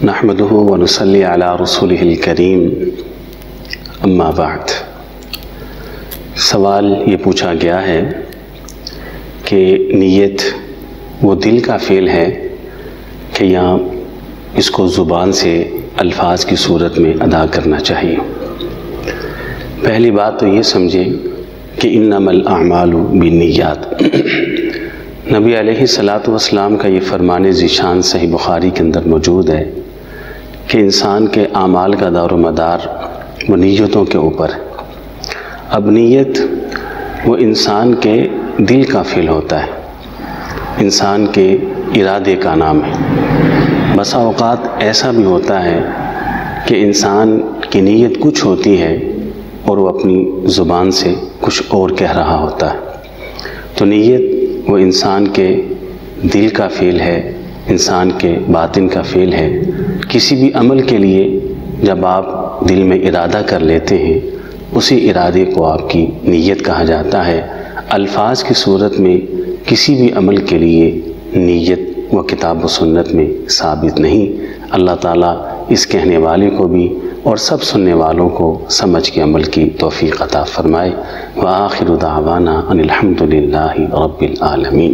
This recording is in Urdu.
نحمدہ ونصلی علی رسولہ الکریم اما بعد۔ سوال یہ پوچھا گیا ہے کہ نیت وہ دل کا فعل ہے کہ یا اس کو زبان سے الفاظ کی صورت میں ادا کرنا چاہیے۔ پہلی بات تو یہ سمجھیں کہ انما الاعمال بالنیات، نبی علیہ السلام کا یہ فرمان ذیشان صحیح بخاری کے اندر موجود ہے کہ انسان کے اعمال کا دار و مدار وہ نیتوں کے اوپر ہے۔ اب نیت وہ انسان کے دل کا فعل ہوتا ہے، انسان کے ارادے کا نام ہے۔ بسا اوقات ایسا بھی ہوتا ہے کہ انسان کی نیت کچھ ہوتی ہے اور وہ اپنی زبان سے کچھ اور کہہ رہا ہوتا ہے۔ تو نیت وہ انسان کے دل کا فعل ہے، انسان کے باطن کا فعل ہے۔ کسی بھی عمل کے لیے جب آپ دل میں ارادہ کر لیتے ہیں، اسی ارادے کو آپ کی نیت کہا جاتا ہے۔ الفاظ کی صورت میں کسی بھی عمل کے لیے نیت وہ کتاب و سنت میں ثابت نہیں۔ اللہ تعالیٰ اس کہنے والے کو بھی اور سب سننے والوں کو سمجھ کے عمل کی توفیق عطا فرمائے۔ وآخر دعوانا ان الحمد للہ رب العالمین۔